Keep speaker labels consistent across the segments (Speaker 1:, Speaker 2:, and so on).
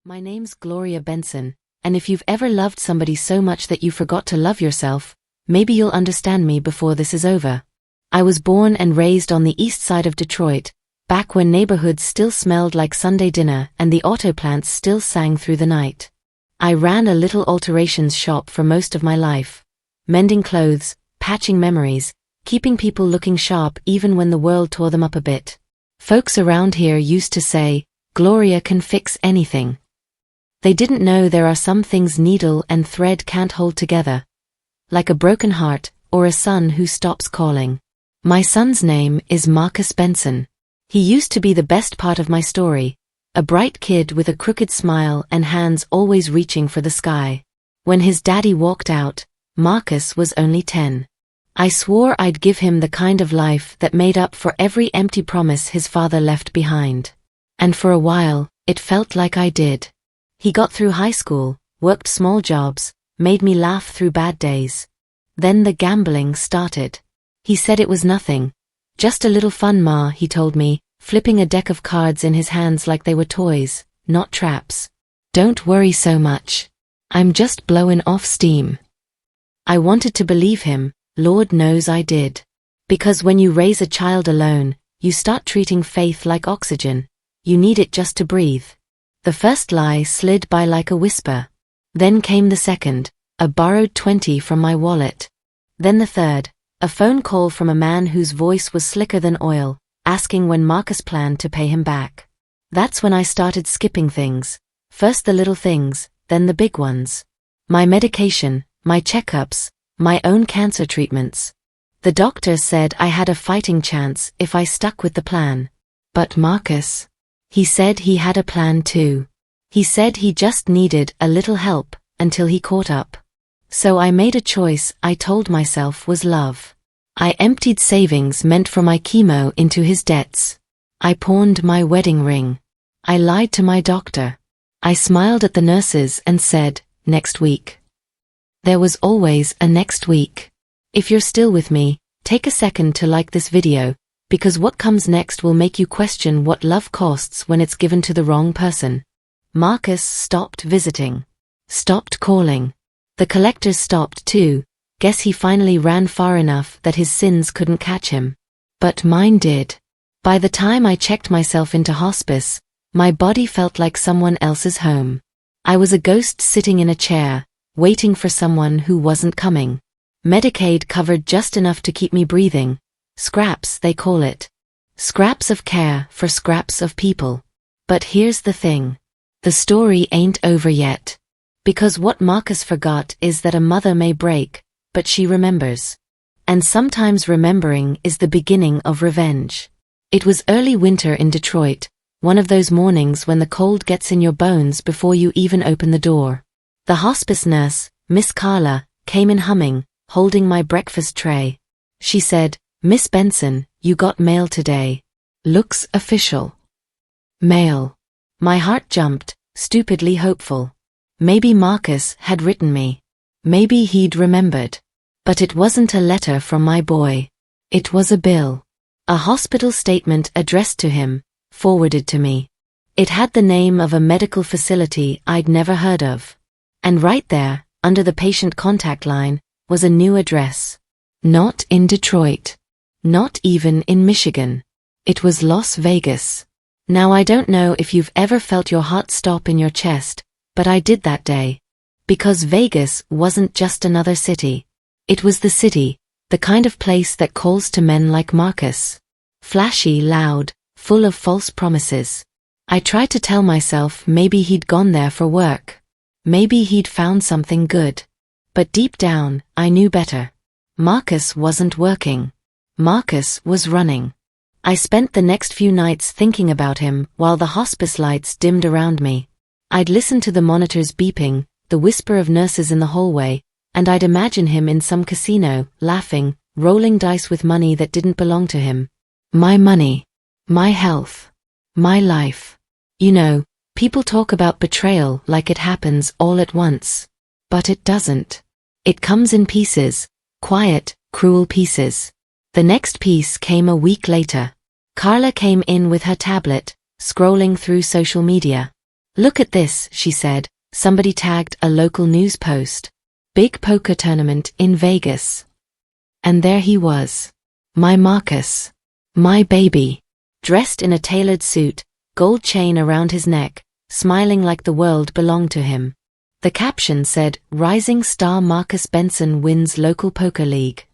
Speaker 1: My name's Gloria Benson, and if you've ever loved somebody so much that you forgot to love yourself, maybe you'll understand me before this is over. I was born and raised on the east side of Detroit, back when neighborhoods still smelled like Sunday dinner and the auto plants still sang through the night. I ran a little alterations shop for most of my life, mending clothes, patching memories, keeping people looking sharp even when the world tore them up a bit. Folks around here used to say, "Gloria can fix anything." They didn't know there are some things needle and thread can't hold together, like a broken heart or a son who stops calling. My son's name is Marcus Benson. He used to be the best part of my story, a bright kid with a crooked smile and hands always reaching for the sky. When his daddy walked out, Marcus was only 10. I swore I'd give him the kind of life that made up for every empty promise his father left behind. And for a while, it felt like I did. He got through high school, worked small jobs, made me laugh through bad days. Then the gambling started. He said it was nothing. Just a little fun, Ma, he told me, flipping a deck of cards in his hands like they were toys, not traps. Don't worry so much. I'm just blowing off steam. I wanted to believe him, Lord knows I did. Because when you raise a child alone, you start treating faith like oxygen. You need it just to breathe. The first lie slid by like a whisper. Then came the second, a borrowed 20 from my wallet. Then the third, a phone call from a man whose voice was slicker than oil, asking when Marcus planned to pay him back. That's when I started skipping things. First the little things, then the big ones. My medication, my checkups, my own cancer treatments. The doctor said I had a fighting chance if I stuck with the plan. But Marcus, he said he had a plan too. He said he just needed a little help until he caught up. So I made a choice I told myself was love. I emptied savings meant for my chemo into his debts. I pawned my wedding ring. I lied to my doctor. I smiled at the nurses and said, "Next week." There was always a next week. If you're still with me, take a second to like this video, because what comes next will make you question what love costs when it's given to the wrong person. Marcus stopped visiting. Stopped calling. The collectors stopped too. Guess he finally ran far enough that his sins couldn't catch him. But mine did. By the time I checked myself into hospice, my body felt like someone else's home. I was a ghost sitting in a chair, waiting for someone who wasn't coming. Medicaid covered just enough to keep me breathing. Scraps, they call it. Scraps of care for scraps of people. But here's the thing. The story ain't over yet. Because what Marcus forgot is that a mother may break, but she remembers. And sometimes remembering is the beginning of revenge. It was early winter in Detroit, one of those mornings when the cold gets in your bones before you even open the door. The hospice nurse, Miss Carla, came in humming, holding my breakfast tray. She said, "Miss Benson, you got mail today. Looks official." Mail. My heart jumped, stupidly hopeful. Maybe Marcus had written me. Maybe he'd remembered. But it wasn't a letter from my boy. It was a bill. A hospital statement addressed to him, forwarded to me. It had the name of a medical facility I'd never heard of. And right there, under the patient contact line, was a new address. Not in Detroit. Not even in Michigan. It was Las Vegas. Now I don't know if you've ever felt your heart stop in your chest, but I did that day. Because Vegas wasn't just another city. It was the city, the kind of place that calls to men like Marcus. Flashy, loud, full of false promises. I tried to tell myself maybe he'd gone there for work. Maybe he'd found something good. But deep down, I knew better. Marcus wasn't working. Marcus was running. I spent the next few nights thinking about him while the hospice lights dimmed around me. I'd listen to the monitors beeping, the whisper of nurses in the hallway, and I'd imagine him in some casino, laughing, rolling dice with money that didn't belong to him. My money. My health. My life. You know, people talk about betrayal like it happens all at once. But it doesn't. It comes in pieces, quiet, cruel pieces. The next piece came a week later. Carla came in with her tablet, scrolling through social media. "Look at this," she said. Somebody tagged a local news post. "Big poker tournament in Vegas." And there he was. My Marcus. My baby. Dressed in a tailored suit, gold chain around his neck, smiling like the world belonged to him. The caption said, "Rising star Marcus Benson wins local poker league."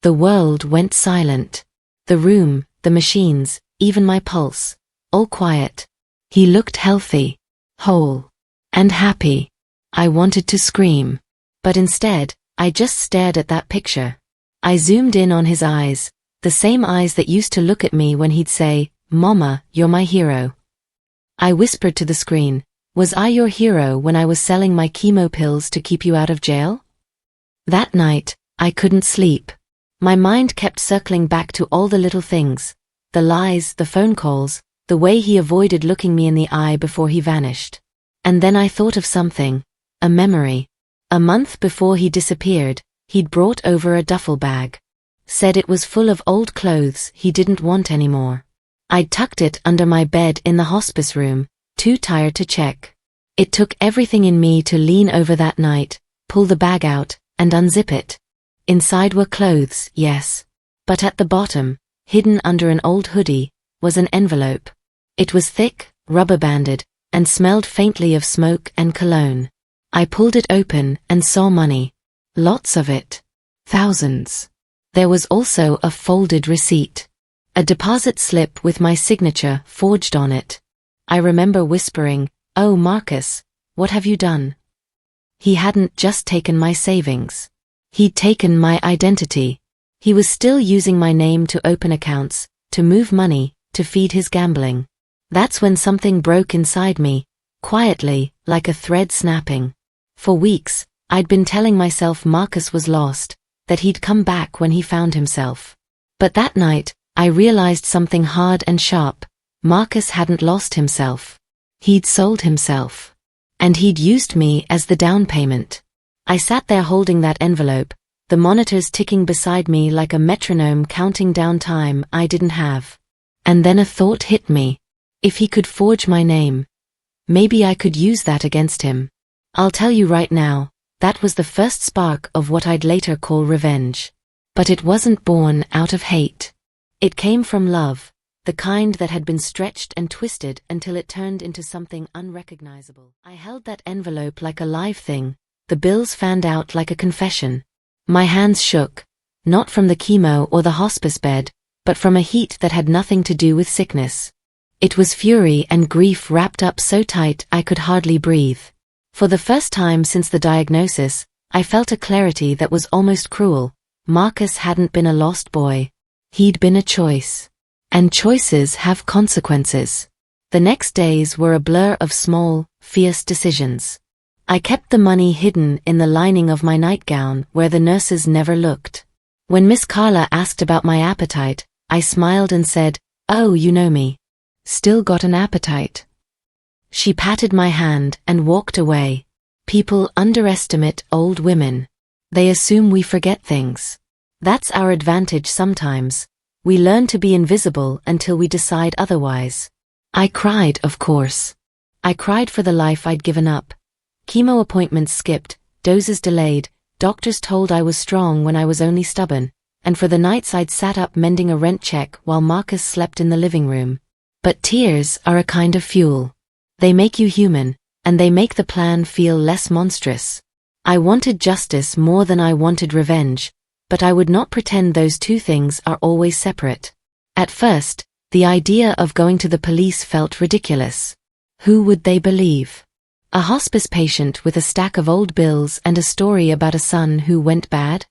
Speaker 1: The world went silent. The room, the machines, even my pulse, all quiet. He looked healthy, whole, and happy. I wanted to scream. But instead, I just stared at that picture. I zoomed in on his eyes, the same eyes that used to look at me when he'd say, "Mama, you're my hero." I whispered to the screen, "Was I your hero when I was selling my chemo pills to keep you out of jail?" That night, I couldn't sleep. My mind kept circling back to all the little things, the lies, the phone calls, the way he avoided looking me in the eye before he vanished. And then I thought of something, a memory. A month before he disappeared, he'd brought over a duffel bag. Said it was full of old clothes he didn't want anymore. I'd tucked it under my bed in the hospice room, too tired to check. It took everything in me to lean over that night, pull the bag out, and unzip it. Inside were clothes, yes. But at the bottom, hidden under an old hoodie, was an envelope. It was thick, rubber-banded, and smelled faintly of smoke and cologne. I pulled it open and saw money. Lots of it. Thousands. There was also a folded receipt. A deposit slip with my signature forged on it. I remember whispering, "Oh Marcus, what have you done?" He hadn't just taken my savings. He'd taken my identity. He was still using my name to open accounts, to move money, to feed his gambling. That's when something broke inside me, quietly, like a thread snapping. For weeks, I'd been telling myself Marcus was lost, that he'd come back when he found himself. But that night, I realized something hard and sharp. Marcus hadn't lost himself. He'd sold himself. And he'd used me as the down payment. I sat there holding that envelope, the monitors ticking beside me like a metronome counting down time I didn't have. And then a thought hit me. If he could forge my name, maybe I could use that against him. I'll tell you right now, that was the first spark of what I'd later call revenge. But it wasn't born out of hate. It came from love, the kind that had been stretched and twisted until it turned into something unrecognizable. I held that envelope like a live thing, the bills fanned out like a confession. My hands shook, not from the chemo or the hospice bed, but from a heat that had nothing to do with sickness. It was fury and grief wrapped up so tight I could hardly breathe. For the first time since the diagnosis, I felt a clarity that was almost cruel. Marcus hadn't been a lost boy. He'd been a choice. And choices have consequences. The next days were a blur of small, fierce decisions. I kept the money hidden in the lining of my nightgown where the nurses never looked. When Miss Carla asked about my appetite, I smiled and said, "Oh, you know me. Still got an appetite." She patted my hand and walked away. People underestimate old women. They assume we forget things. That's our advantage sometimes. We learn to be invisible until we decide otherwise. I cried, of course. I cried for the life I'd given up. Chemo appointments skipped, doses delayed, doctors told I was strong when I was only stubborn, and for the nights I'd sat up mending a rent check while Marcus slept in the living room. But tears are a kind of fuel. They make you human, and they make the plan feel less monstrous. I wanted justice more than I wanted revenge, but I would not pretend those two things are always separate. At first, the idea of going to the police felt ridiculous. Who would they believe? A hospice patient with a stack of old bills and a story about a son who went bad?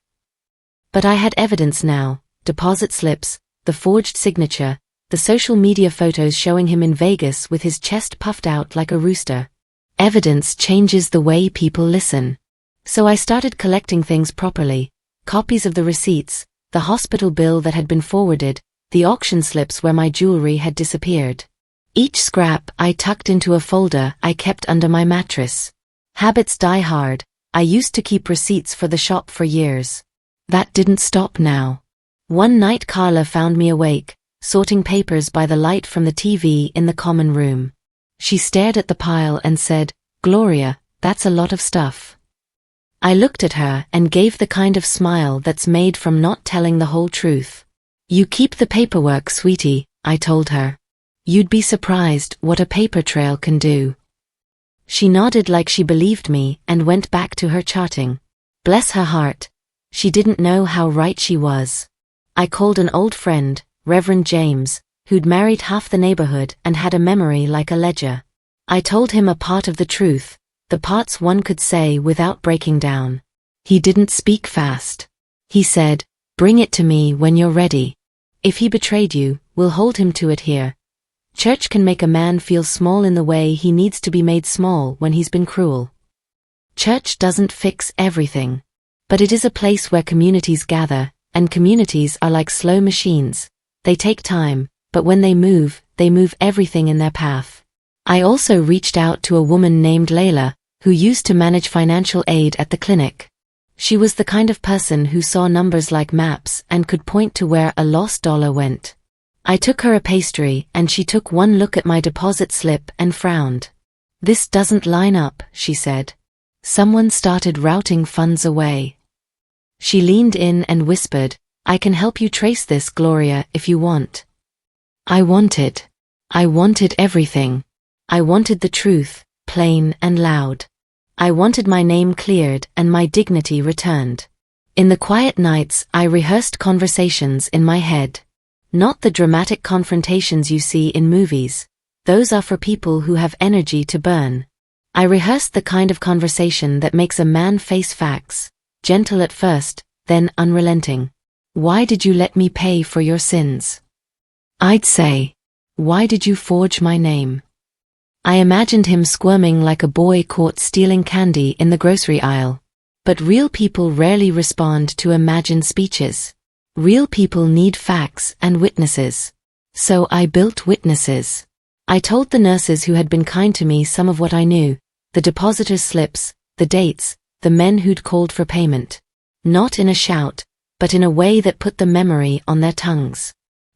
Speaker 1: But I had evidence now, deposit slips, the forged signature, the social media photos showing him in Vegas with his chest puffed out like a rooster. Evidence changes the way people listen. So I started collecting things properly. Copies of the receipts, the hospital bill that had been forwarded, the auction slips where my jewelry had disappeared. Each scrap I tucked into a folder I kept under my mattress. Habits die hard. I used to keep receipts for the shop for years. That didn't stop now. One night Carla found me awake, sorting papers by the light from the TV in the common room. She stared at the pile and said, "Gloria, that's a lot of stuff." I looked at her and gave the kind of smile that's made from not telling the whole truth. "You keep the paperwork, sweetie," I told her. "You'd be surprised what a paper trail can do." She nodded like she believed me and went back to her charting. Bless her heart. She didn't know how right she was. I called an old friend, Reverend James, who'd married half the neighborhood and had a memory like a ledger. I told him a part of the truth, the parts one could say without breaking down. He didn't speak fast. He said, "Bring it to me when you're ready. If he betrayed you, we'll hold him to it here. Church can make a man feel small in the way he needs to be made small when he's been cruel. Church doesn't fix everything. But it is a place where communities gather, and communities are like slow machines. They take time, but when they move everything in their path." I also reached out to a woman named Layla, who used to manage financial aid at the clinic. She was the kind of person who saw numbers like maps and could point to where a lost dollar went. I took her a pastry and she took one look at my deposit slip and frowned. "This doesn't line up," she said. "Someone started routing funds away." She leaned in and whispered, "I can help you trace this, Gloria, if you want." I wanted everything. I wanted the truth, plain and loud. I wanted my name cleared and my dignity returned. In the quiet nights, I rehearsed conversations in my head. Not the dramatic confrontations you see in movies. Those are for people who have energy to burn. I rehearsed the kind of conversation that makes a man face facts, gentle at first, then unrelenting. "Why did you let me pay for your sins?" I'd say. "Why did you forge my name?" I imagined him squirming like a boy caught stealing candy in the grocery aisle. But real people rarely respond to imagined speeches. Real people need facts and witnesses. So I built witnesses. I told the nurses who had been kind to me some of what I knew, the depositors' slips, the dates, the men who'd called for payment. Not in a shout, but in a way that put the memory on their tongues.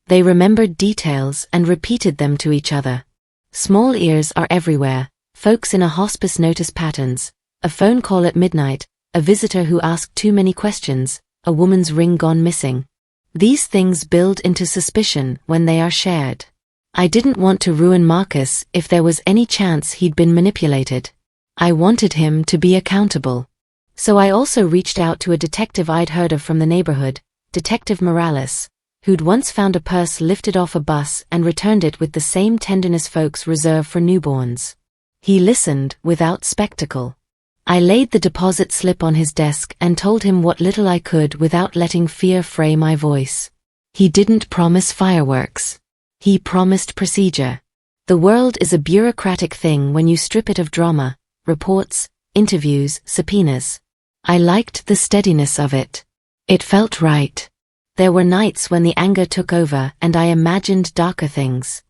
Speaker 1: They remembered details and repeated them to each other. Small ears are everywhere. Folks in a hospice notice patterns. A phone call at midnight, a visitor who asked too many questions, a woman's ring gone missing. These things build into suspicion when they are shared. I didn't want to ruin Marcus if there was any chance he'd been manipulated. I wanted him to be accountable. So I also reached out to a detective I'd heard of from the neighborhood, Detective Morales, who'd once found a purse lifted off a bus and returned it with the same tenderness folks reserve for newborns. He listened without spectacle. I laid the deposit slip on his desk and told him what little I could without letting fear fray my voice. He didn't promise fireworks. He promised procedure. The world is a bureaucratic thing when you strip it of drama, reports, interviews, subpoenas. I liked the steadiness of it. It felt right. There were nights when the anger took over and I imagined darker things.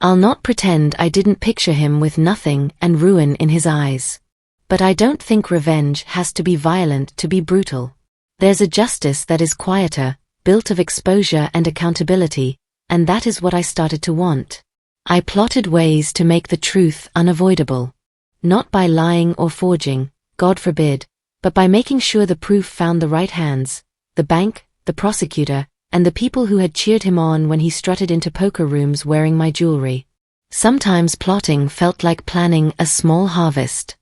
Speaker 1: I'll not pretend I didn't picture him with nothing and ruin in his eyes. But I don't think revenge has to be violent to be brutal. There's a justice that is quieter, built of exposure and accountability, and that is what I started to want. I plotted ways to make the truth unavoidable. Not by lying or forging, God forbid, but by making sure the proof found the right hands, the bank, the prosecutor, and the people who had cheered him on when he strutted into poker rooms wearing my jewelry. Sometimes plotting felt like planning a small harvest.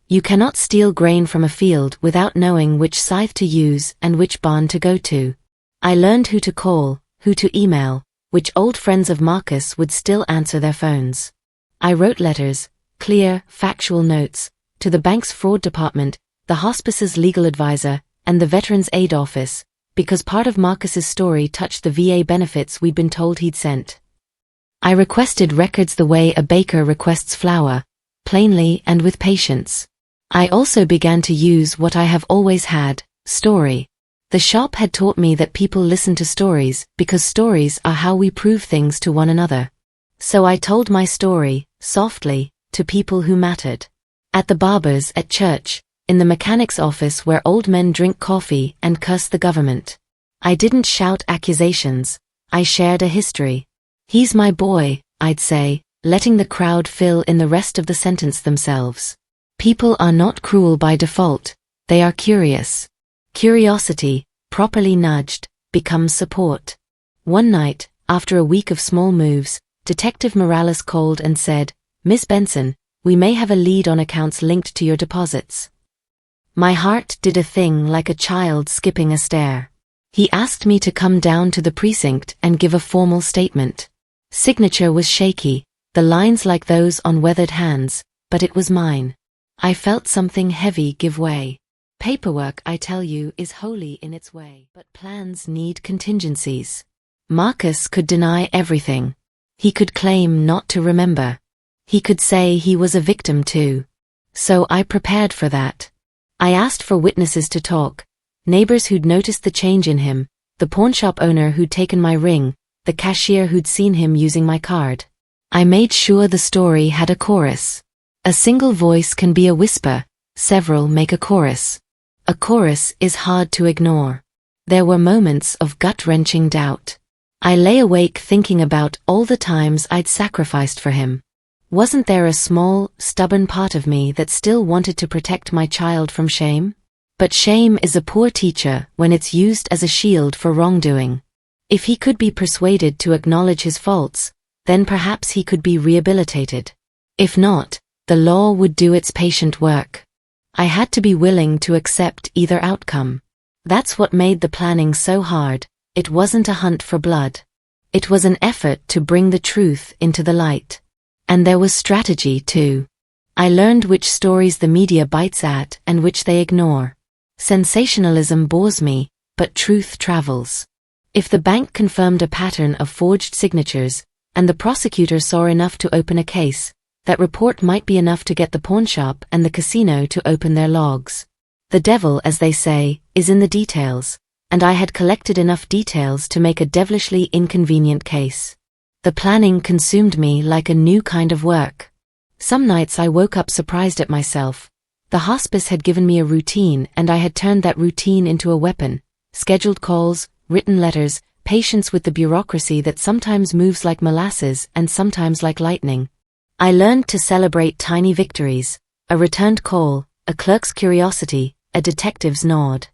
Speaker 1: You cannot steal grain from a field without knowing which scythe to use and which barn to go to. I learned who to call, who to email, which old friends of Marcus would still answer their phones. I wrote letters, clear, factual notes, to the bank's fraud department, the hospice's legal advisor, and the Veterans Aid Office, because part of Marcus's story touched the VA benefits we'd been told he'd sent. I requested records the way a baker requests flour, plainly and with patience. I also began to use what I have always had, story. The shop had taught me that people listen to stories because stories are how we prove things to one another. So I told my story, softly, to people who mattered. At the barber's, at church, in the mechanic's office where old men drink coffee and curse the government. I didn't shout accusations, I shared a history. "He's my boy," I'd say, letting the crowd fill in the rest of the sentence themselves. People are not cruel by default, they are curious. Curiosity, properly nudged, becomes support. One night, after a week of small moves, Detective Morales called and said, "Miss Benson, we may have a lead on accounts linked to your deposits." My heart did a thing like a child skipping a stair. He asked me to come down to the precinct and give a formal statement. Signature was shaky, the lines like those on weathered hands, but it was mine. I felt something heavy give way. Paperwork, I tell you, is holy in its way, but plans need contingencies. Marcus could deny everything. He could claim not to remember. He could say he was a victim too. So I prepared for that. I asked for witnesses to talk, neighbors who'd noticed the change in him, the pawnshop owner who'd taken my ring, the cashier who'd seen him using my card. I made sure the story had a chorus. A single voice can be a whisper, several make a chorus. A chorus is hard to ignore. There were moments of gut-wrenching doubt. I lay awake thinking about all the times I'd sacrificed for him. Wasn't there a small, stubborn part of me that still wanted to protect my child from shame? But shame is a poor teacher when it's used as a shield for wrongdoing. If he could be persuaded to acknowledge his faults, then perhaps he could be rehabilitated. If not, the law would do its patient work. I had to be willing to accept either outcome. That's what made the planning so hard. It wasn't a hunt for blood. It was an effort to bring the truth into the light. And there was strategy too. I learned which stories the media bites at and which they ignore. Sensationalism bores me, but truth travels. If the bank confirmed a pattern of forged signatures, and the prosecutor saw enough to open a case, that report might be enough to get the pawnshop and the casino to open their logs. The devil, as they say, is in the details, and I had collected enough details to make a devilishly inconvenient case. The planning consumed me like a new kind of work. Some nights I woke up surprised at myself. The hospice had given me a routine and I had turned that routine into a weapon. Scheduled calls, written letters, patience with the bureaucracy that sometimes moves like molasses and sometimes like lightning. I learned to celebrate tiny victories, a returned call, a clerk's curiosity, a detective's nod.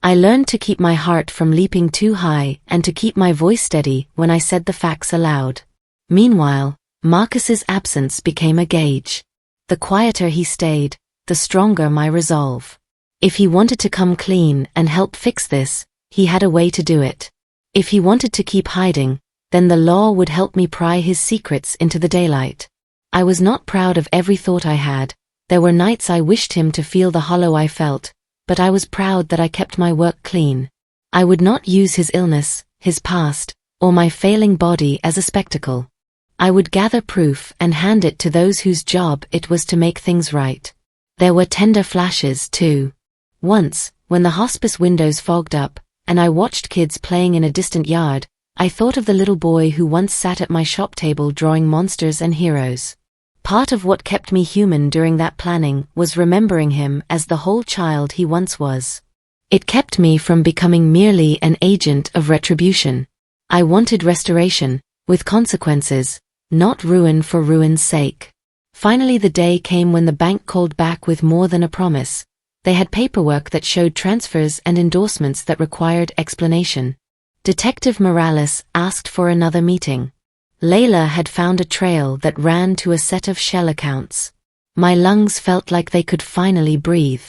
Speaker 1: I learned to keep my heart from leaping too high and to keep my voice steady when I said the facts aloud. Meanwhile, Marcus's absence became a gauge. The quieter he stayed, the stronger my resolve. If he wanted to come clean and help fix this, he had a way to do it. If he wanted to keep hiding, then the law would help me pry his secrets into the daylight. I was not proud of every thought I had. There were nights I wished him to feel the hollow I felt, but I was proud that I kept my work clean. I would not use his illness, his past, or my failing body as a spectacle. I would gather proof and hand it to those whose job it was to make things right. There were tender flashes, too. Once, when the hospice windows fogged up, and I watched kids playing in a distant yard, I thought of the little boy who once sat at my shop table drawing monsters and heroes. Part of what kept me human during that planning was remembering him as the whole child he once was. It kept me from becoming merely an agent of retribution. I wanted restoration, with consequences, not ruin for ruin's sake. Finally the day came when the bank called back with more than a promise. They had paperwork that showed transfers and endorsements that required explanation. Detective Morales asked for another meeting. Layla had found a trail that ran to a set of shell accounts. My lungs felt like they could finally breathe.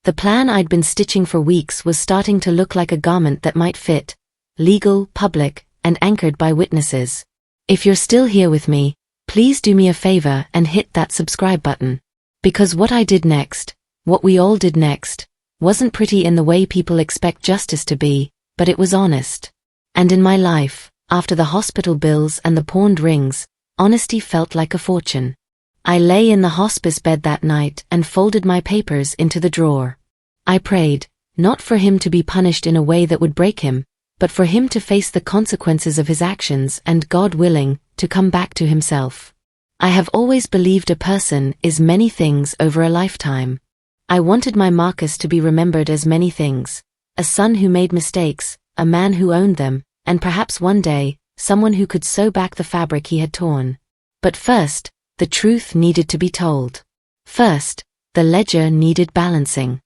Speaker 1: The plan I'd been stitching for weeks was starting to look like a garment that might fit, legal, public, and anchored by witnesses. If you're still here with me, please do me a favor and hit that subscribe button. Because what I did next, what we all did next, wasn't pretty in the way people expect justice to be, but it was honest. And in my life, after the hospital bills and the pawned rings, honesty felt like a fortune. I lay in the hospice bed that night and folded my papers into the drawer. I prayed, not for him to be punished in a way that would break him, but for him to face the consequences of his actions and, God willing, to come back to himself. I have always believed a person is many things over a lifetime. I wanted my Marcus to be remembered as many things. A son who made mistakes, a man who owned them, and perhaps one day, someone who could sew back the fabric he had torn. But first, the truth needed to be told. First, the ledger needed balancing.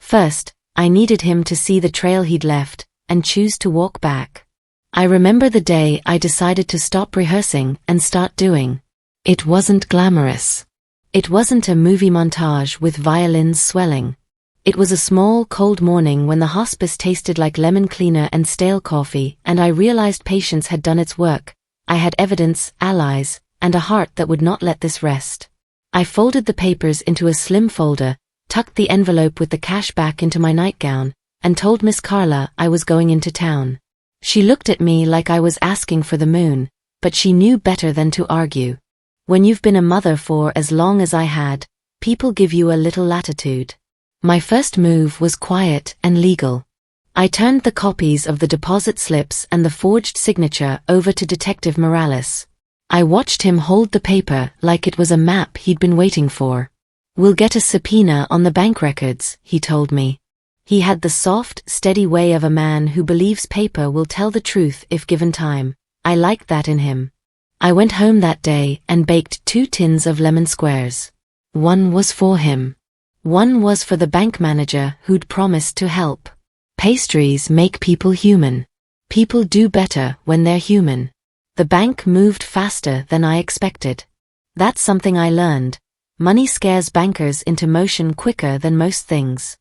Speaker 1: First, I needed him to see the trail he'd left, and choose to walk back. I remember the day I decided to stop rehearsing and start doing. It wasn't glamorous. It wasn't a movie montage with violins swelling. It was a small, cold morning when the hospice tasted like lemon cleaner and stale coffee, and I realized patience had done its work. I had evidence, allies, and a heart that would not let this rest. I folded the papers into a slim folder, tucked the envelope with the cash back into my nightgown, and told Miss Carla I was going into town. She looked at me like I was asking for the moon, but she knew better than to argue. When you've been a mother for as long as I had, people give you a little latitude. My first move was quiet and legal. I turned the copies of the deposit slips and the forged signature over to Detective Morales. I watched him hold the paper like it was a map he'd been waiting for. "We'll get a subpoena on the bank records," he told me. He had the soft, steady way of a man who believes paper will tell the truth if given time. I liked that in him. I went home that day and baked 2 tins of lemon squares. One was for him. One was for the bank manager who'd promised to help. Pastries make people human. People do better when they're human. The bank moved faster than I expected. That's something I learned. Money scares bankers into motion quicker than most things.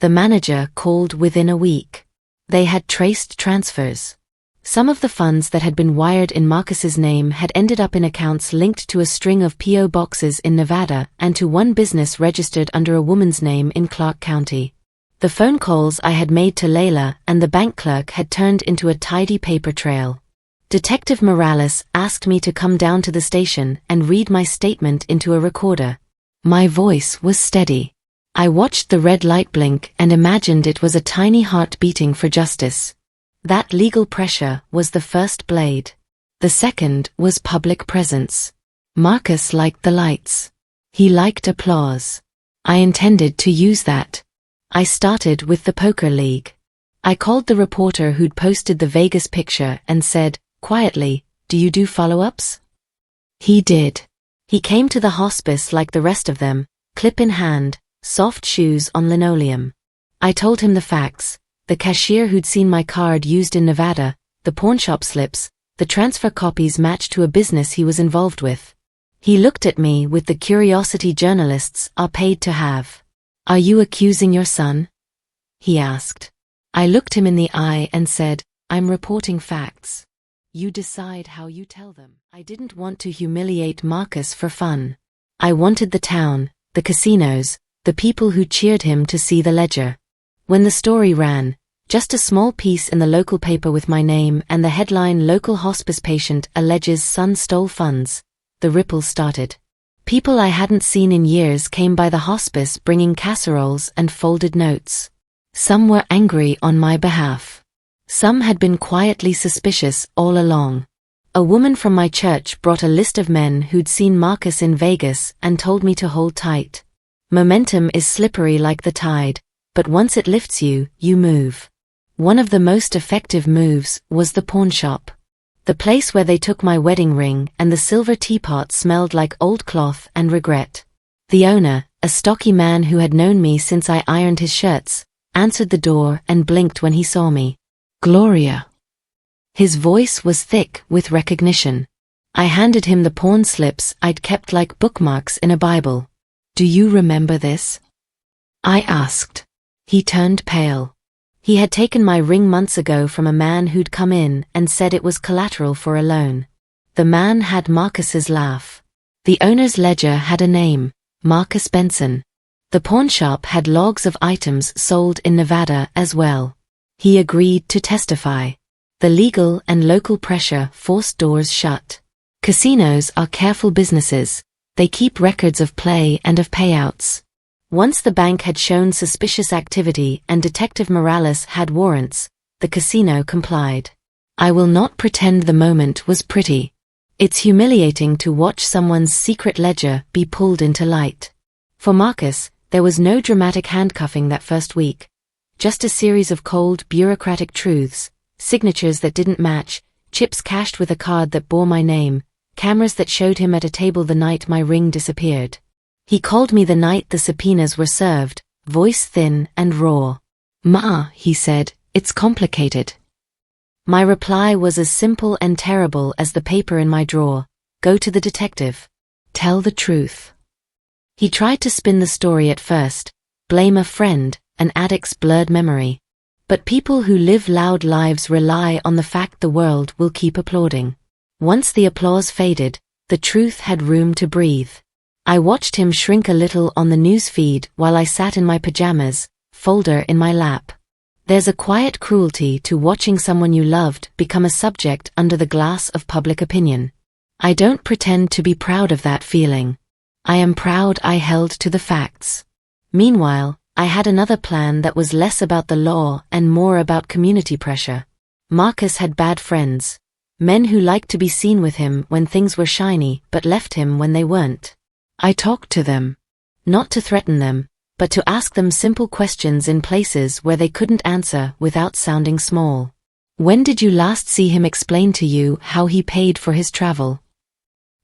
Speaker 1: The manager called within a week. They had traced transfers. Some of the funds that had been wired in Marcus's name had ended up in accounts linked to a string of P.O. boxes in Nevada and to one business registered under a woman's name in Clark County. The phone calls I had made to Layla and the bank clerk had turned into a tidy paper trail. Detective Morales asked me to come down to the station and read my statement into a recorder. My voice was steady. I watched the red light blink and imagined it was a tiny heart beating for justice. That legal pressure was the first blade. The second was public presence. Marcus liked the lights. He liked applause. I intended to use that. I started with the poker league. I called the reporter who'd posted the Vegas picture and said, quietly, "Do you do follow-ups?" He did. He came to the hospice like the rest of them, clip in hand, soft shoes on linoleum. I told him the facts, the cashier who'd seen my card used in Nevada, the pawnshop slips, the transfer copies matched to a business he was involved with. He looked at me with the curiosity journalists are paid to have. "Are you accusing your son?" he asked. I looked him in the eye and said, "I'm reporting facts. You decide how you tell them." I didn't want to humiliate Marcus for fun. I wanted the town, the casinos, the people who cheered him to see the ledger. When the story ran, just a small piece in the local paper with my name and the headline "Local Hospice Patient Alleges Son Stole Funds," the ripple started. People I hadn't seen in years came by the hospice bringing casseroles and folded notes. Some were angry on my behalf. Some had been quietly suspicious all along. A woman from my church brought a list of men who'd seen Marcus in Vegas and told me to hold tight. Momentum is slippery like the tide, but once it lifts you, you move. One of the most effective moves was the pawnshop. The place where they took my wedding ring and the silver teapot smelled like old cloth and regret. The owner, a stocky man who had known me since I ironed his shirts, answered the door and blinked when he saw me. "Gloria." His voice was thick with recognition. I handed him the pawn slips I'd kept like bookmarks in a Bible. "Do you remember this?" I asked. He turned pale. He had taken my ring months ago from a man who'd come in and said it was collateral for a loan. The man had Marcus's laugh. The owner's ledger had a name, Gloria Benson. The pawnshop had logs of items sold in Nevada as well. He agreed to testify. The legal and local pressure forced doors shut. Casinos are careful businesses. They keep records of play and of payouts. Once the bank had shown suspicious activity and Detective Morales had warrants, the casino complied. I will not pretend the moment was pretty. It's humiliating to watch someone's secret ledger be pulled into light. For Marcus, there was no dramatic handcuffing that first week. Just a series of cold, bureaucratic truths, signatures that didn't match, chips cashed with a card that bore my name, cameras that showed him at a table the night my ring disappeared. He called me the night the subpoenas were served, voice thin and raw. "Ma," he said, "it's complicated." My reply was as simple and terrible as the paper in my drawer. Go to the detective. Tell the truth. He tried to spin the story at first, blame a friend, an addict's blurred memory. But people who live loud lives rely on the fact the world will keep applauding. Once the applause faded, the truth had room to breathe. I watched him shrink a little on the news feed while I sat in my pajamas, folder in my lap. There's a quiet cruelty to watching someone you loved become a subject under the glass of public opinion. I don't pretend to be proud of that feeling. I am proud I held to the facts. Meanwhile, I had another plan that was less about the law and more about community pressure. Marcus had bad friends. Men who liked to be seen with him when things were shiny but left him when they weren't. I talked to them. Not to threaten them, but to ask them simple questions in places where they couldn't answer without sounding small. When did you last see him explain to you how he paid for his travel?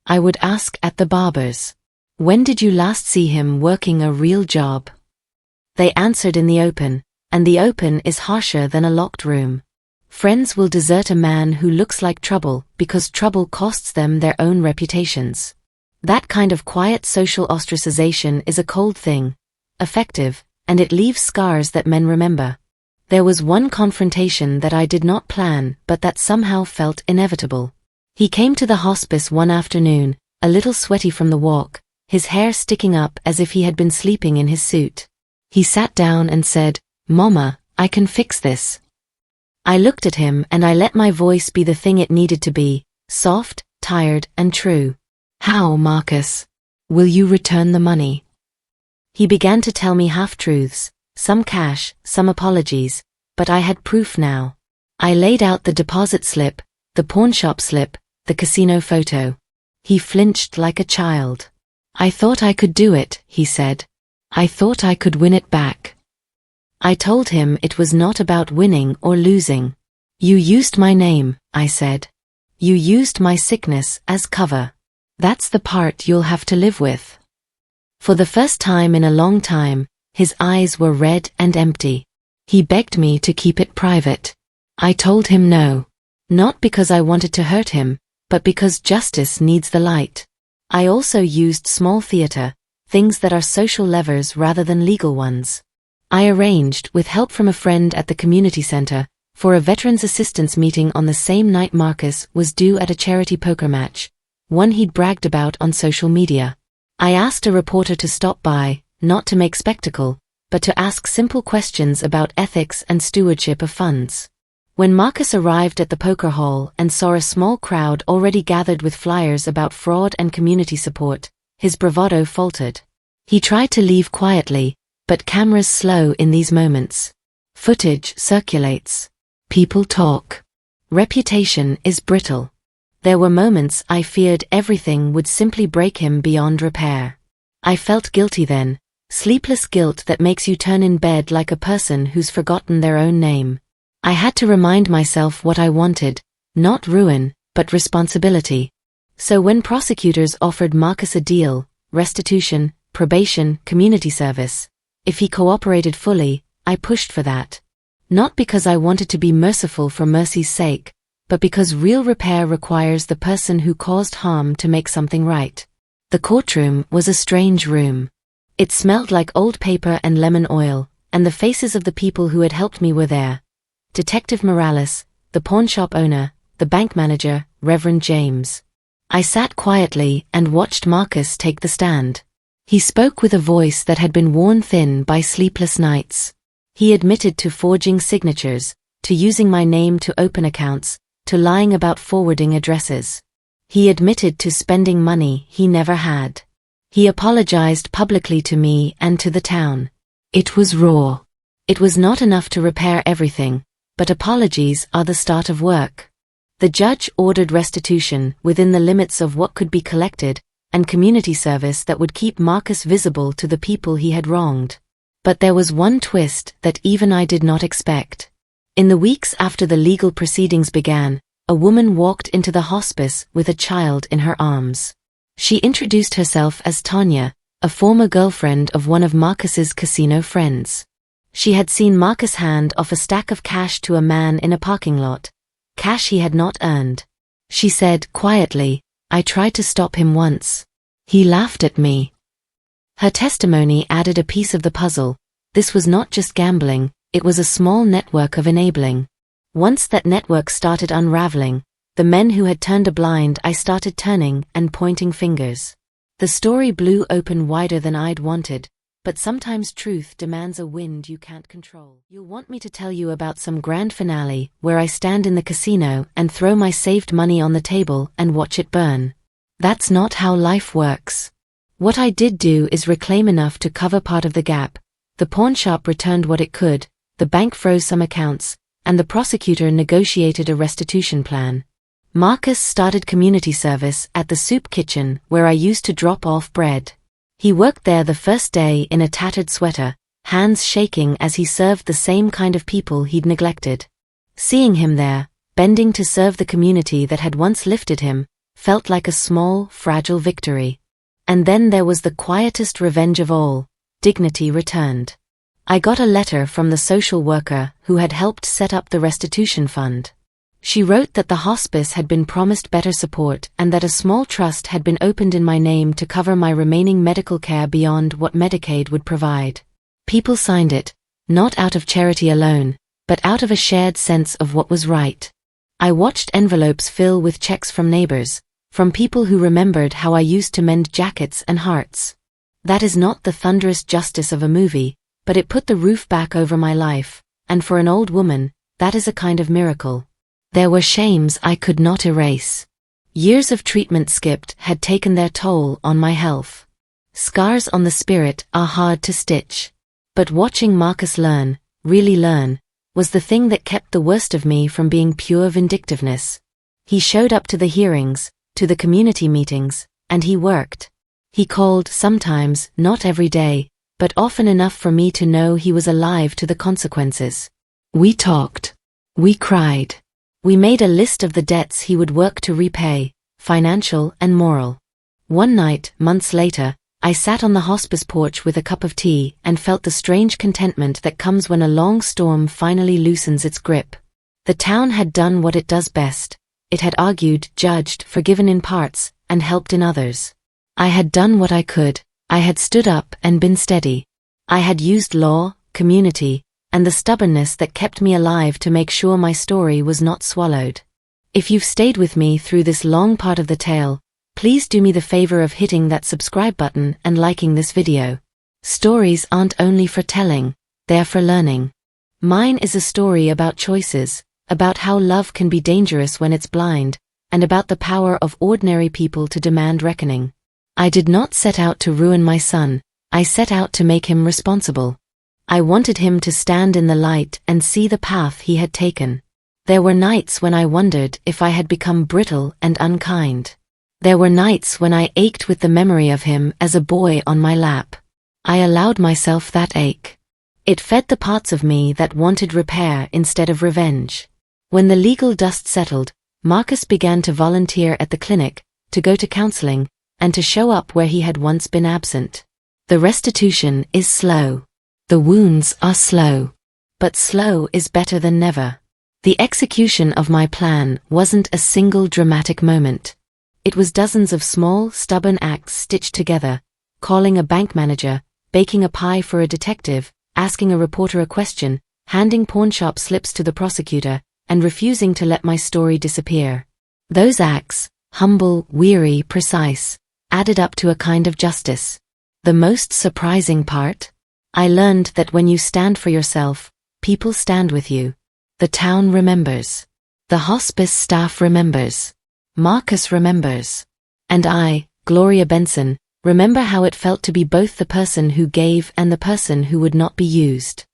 Speaker 1: I would ask at the barber's. When did you last see him working a real job? They answered in the open, and the open is harsher than a locked room. Friends will desert a man who looks like trouble because trouble costs them their own reputations. That kind of quiet social ostracization is a cold thing, effective, and it leaves scars that men remember. There was one confrontation that I did not plan but that somehow felt inevitable. He came to the hospice one afternoon, a little sweaty from the walk, his hair sticking up as if he had been sleeping in his suit. He sat down and said, "Mama, I can fix this." I looked at him and I let my voice be the thing it needed to be, soft, tired, and true. "How, Marcus? Will you return the money?" He began to tell me half-truths, some cash, some apologies, but I had proof now. I laid out the deposit slip, the pawnshop slip, the casino photo. He flinched like a child. "I thought I could do it," he said. "I thought I could win it back." I told him it was not about winning or losing. "You used my name," I said. "You used my sickness as cover. That's the part you'll have to live with." For the first time in a long time, his eyes were red and empty. He begged me to keep it private. I told him no. Not because I wanted to hurt him, but because justice needs the light. I also used small theater, things that are social levers rather than legal ones. I arranged, with help from a friend at the community center, for a veterans assistance meeting on the same night Marcus was due at a charity poker match, one he'd bragged about on social media. I asked a reporter to stop by, not to make spectacle, but to ask simple questions about ethics and stewardship of funds. When Marcus arrived at the poker hall and saw a small crowd already gathered with flyers about fraud and community support, his bravado faltered. He tried to leave quietly, but cameras slow in these moments. Footage circulates. People talk. Reputation is brittle. There were moments I feared everything would simply break him beyond repair. I felt guilty then, sleepless guilt that makes you turn in bed like a person who's forgotten their own name. I had to remind myself what I wanted, not ruin, but responsibility. So when prosecutors offered Marcus a deal, restitution, probation, community service, if he cooperated fully, I pushed for that. Not because I wanted to be merciful for mercy's sake, but because real repair requires the person who caused harm to make something right. The courtroom was a strange room. It smelled like old paper and lemon oil, and the faces of the people who had helped me were there. Detective Morales, the pawnshop owner, the bank manager, Reverend James. I sat quietly and watched Marcus take the stand. He spoke with a voice that had been worn thin by sleepless nights. He admitted to forging signatures, to using my name to open accounts, to lying about forwarding addresses. He admitted to spending money he never had. He apologized publicly to me and to the town. It was raw. It was not enough to repair everything, but apologies are the start of work. The judge ordered restitution within the limits of what could be collected, and community service that would keep Marcus visible to the people he had wronged. But there was one twist that even I did not expect. In the weeks after the legal proceedings began, a woman walked into the hospice with a child in her arms. She introduced herself as Tanya, a former girlfriend of one of Marcus's casino friends. She had seen Marcus hand off a stack of cash to a man in a parking lot, cash he had not earned. She said quietly, "I tried to stop him once. He laughed at me." Her testimony added a piece of the puzzle. This was not just gambling, it was a small network of enabling. Once that network started unraveling, the men who had turned a blind eye started turning and pointing fingers. The story blew open wider than I'd wanted, but sometimes truth demands a wind you can't control. You'll want me to tell you about some grand finale where I stand in the casino and throw my saved money on the table and watch it burn. That's not how life works. What I did do is reclaim enough to cover part of the gap. The pawnshop returned what it could, the bank froze some accounts, and the prosecutor negotiated a restitution plan. Marcus started community service at the soup kitchen where I used to drop off bread. He worked there the first day in a tattered sweater, hands shaking as he served the same kind of people he'd neglected. Seeing him there, bending to serve the community that had once lifted him, felt like a small, fragile victory. And then there was the quietest revenge of all: dignity returned. I got a letter from the social worker who had helped set up the restitution fund. She wrote that the hospice had been promised better support and that a small trust had been opened in my name to cover my remaining medical care beyond what Medicaid would provide. People signed it, not out of charity alone, but out of a shared sense of what was right. I watched envelopes fill with checks from neighbors, from people who remembered how I used to mend jackets and hearts. That is not the thunderous justice of a movie, but it put the roof back over my life, and for an old woman, that is a kind of miracle. There were shames I could not erase. Years of treatment skipped had taken their toll on my health. Scars on the spirit are hard to stitch. But watching Marcus learn, really learn, was the thing that kept the worst of me from being pure vindictiveness. He showed up to the hearings, to the community meetings, and he worked. He called sometimes, not every day, but often enough for me to know he was alive to the consequences. We talked. We cried. We made a list of the debts he would work to repay, financial and moral. One night, months later, I sat on the hospice porch with a cup of tea and felt the strange contentment that comes when a long storm finally loosens its grip. The town had done what it does best. It had argued, judged, forgiven in parts, and helped in others. I had done what I could. I had stood up and been steady. I had used law, community, and the stubbornness that kept me alive to make sure my story was not swallowed. If you've stayed with me through this long part of the tale, please do me the favor of hitting that subscribe button and liking this video. Stories aren't only for telling, they're for learning. Mine is a story about choices, about how love can be dangerous when it's blind, and about the power of ordinary people to demand reckoning. I did not set out to ruin my son, I set out to make him responsible. I wanted him to stand in the light and see the path he had taken. There were nights when I wondered if I had become brittle and unkind. There were nights when I ached with the memory of him as a boy on my lap. I allowed myself that ache. It fed the parts of me that wanted repair instead of revenge. When the legal dust settled, Marcus began to volunteer at the clinic, to go to counseling, and to show up where he had once been absent. The restitution is slow. The wounds are slow. But slow is better than never. The execution of my plan wasn't a single dramatic moment. It was dozens of small, stubborn acts stitched together, calling a bank manager, baking a pie for a detective, asking a reporter a question, handing pawnshop slips to the prosecutor, and refusing to let my story disappear. Those acts, humble, weary, precise, added up to a kind of justice. The most surprising part? I learned that when you stand for yourself, people stand with you. The town remembers. The hospice staff remembers. Marcus remembers. And I, Gloria Benson, remember how it felt to be both the person who gave and the person who would not be used.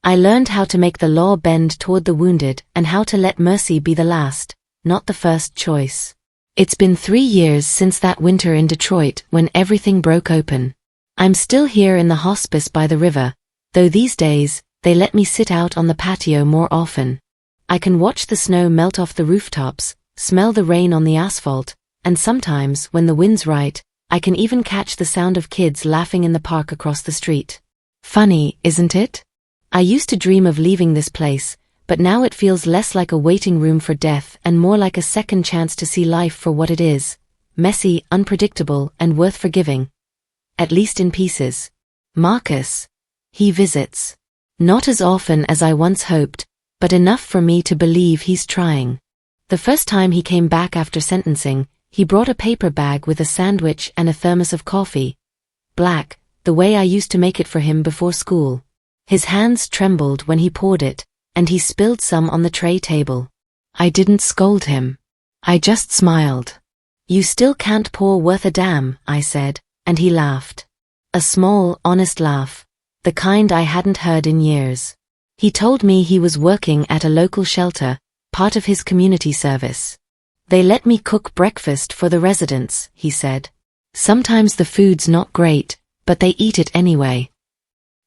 Speaker 1: I learned how to make the law bend toward the wounded and how to let mercy be the last, not the first choice. It's been 3 years since that winter in Detroit when everything broke open. I'm still here in the hospice by the river, though these days, they let me sit out on the patio more often. I can watch the snow melt off the rooftops, smell the rain on the asphalt, and sometimes, when the wind's right, I can even catch the sound of kids laughing in the park across the street. Funny, isn't it? I used to dream of leaving this place, but now it feels less like a waiting room for death and more like a second chance to see life for what it is: messy, unpredictable, and worth forgiving. At least in pieces. Marcus. He visits. Not as often as I once hoped, but enough for me to believe he's trying. The first time he came back after sentencing, he brought a paper bag with a sandwich and a thermos of coffee. Black, the way I used to make it for him before school. His hands trembled when he poured it, and he spilled some on the tray table. I didn't scold him. I just smiled. "You still can't pour worth a damn," I said, and he laughed. A small, honest laugh, the kind I hadn't heard in years. He told me he was working at a local shelter, part of his community service. "They let me cook breakfast for the residents," he said. "Sometimes the food's not great, but they eat it anyway."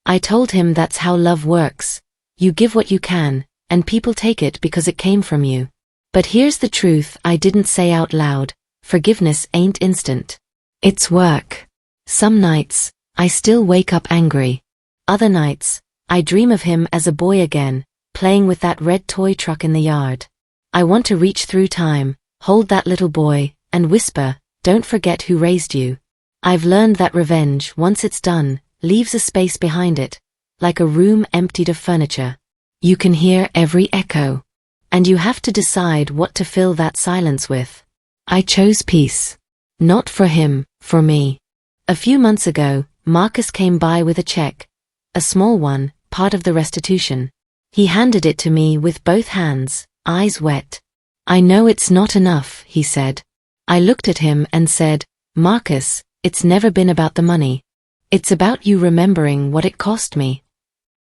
Speaker 1: I told him that's how love works. You give what you can, and people take it because it came from you. But here's the truth I didn't say out loud: forgiveness ain't instant. It's work. Some nights, I still wake up angry. Other nights, I dream of him as a boy again, playing with that red toy truck in the yard. I want to reach through time, hold that little boy, and whisper, "Don't forget who raised you." I've learned that revenge, once it's done, leaves a space behind it, like a room emptied of furniture. You can hear every echo. And you have to decide what to fill that silence with. I chose peace. Not for him, for me. A few months ago, Marcus came by with a check. A small one, part of the restitution. He handed it to me with both hands, eyes wet. "I know it's not enough," he said. I looked at him and said, "Marcus, it's never been about the money. It's about you remembering what it cost me."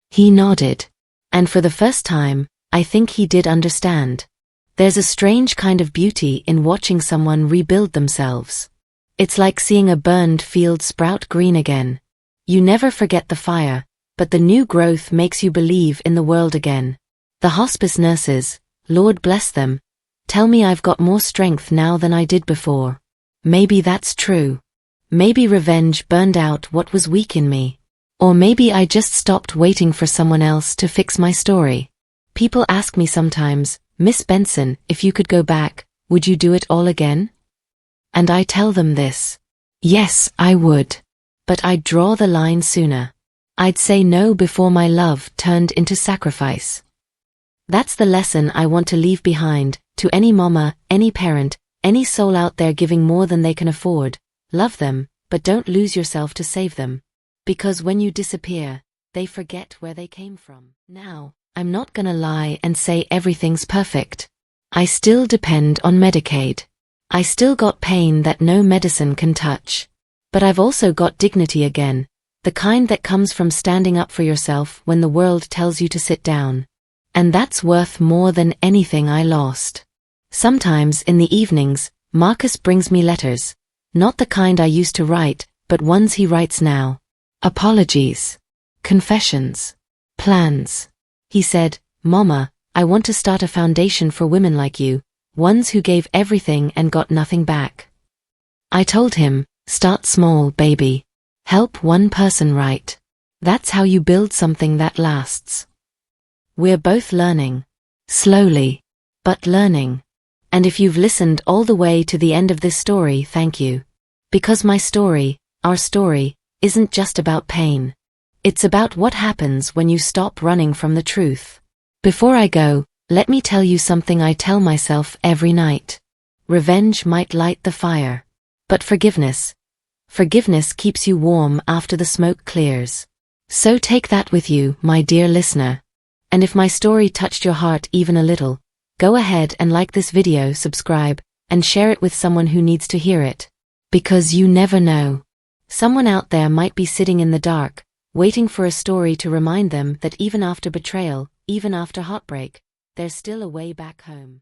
Speaker 1: He nodded. And for the first time, I think he did understand. There's a strange kind of beauty in watching someone rebuild themselves. It's like seeing a burned field sprout green again. You never forget the fire, but the new growth makes you believe in the world again. The hospice nurses, Lord bless them, tell me I've got more strength now than I did before. Maybe that's true. Maybe revenge burned out what was weak in me. Or maybe I just stopped waiting for someone else to fix my story. People ask me sometimes, "Miss Benson, if you could go back, would you do it all again?" And I tell them this. Yes, I would. But I'd draw the line sooner. I'd say no before my love turned into sacrifice. That's the lesson I want to leave behind, to any mama, any parent, any soul out there giving more than they can afford. Love them, but don't lose yourself to save them. Because when you disappear, they forget where they came from. Now, I'm not gonna lie and say everything's perfect. I still depend on Medicaid. I still got pain that no medicine can touch. But I've also got dignity again, the kind that comes from standing up for yourself when the world tells you to sit down. And that's worth more than anything I lost. Sometimes in the evenings, Marcus brings me letters. Not the kind I used to write, but ones he writes now. Apologies. Confessions. Plans. He said, "Mama, I want to start a foundation for women like you, ones who gave everything and got nothing back." I told him, "Start small, baby. Help one person right. That's how you build something that lasts." We're both learning. Slowly. But learning. And if you've listened all the way to the end of this story, thank you. Because my story, our story, isn't just about pain. It's about what happens when you stop running from the truth. Before I go, let me tell you something I tell myself every night. Revenge might light the fire. But forgiveness keeps you warm after the smoke clears. So take that with you, my dear listener. And if my story touched your heart even a little, go ahead and like this video, subscribe, and share it with someone who needs to hear it. Because you never know. Someone out there might be sitting in the dark, waiting for a story to remind them that even after betrayal, even after heartbreak, there's still a way back home.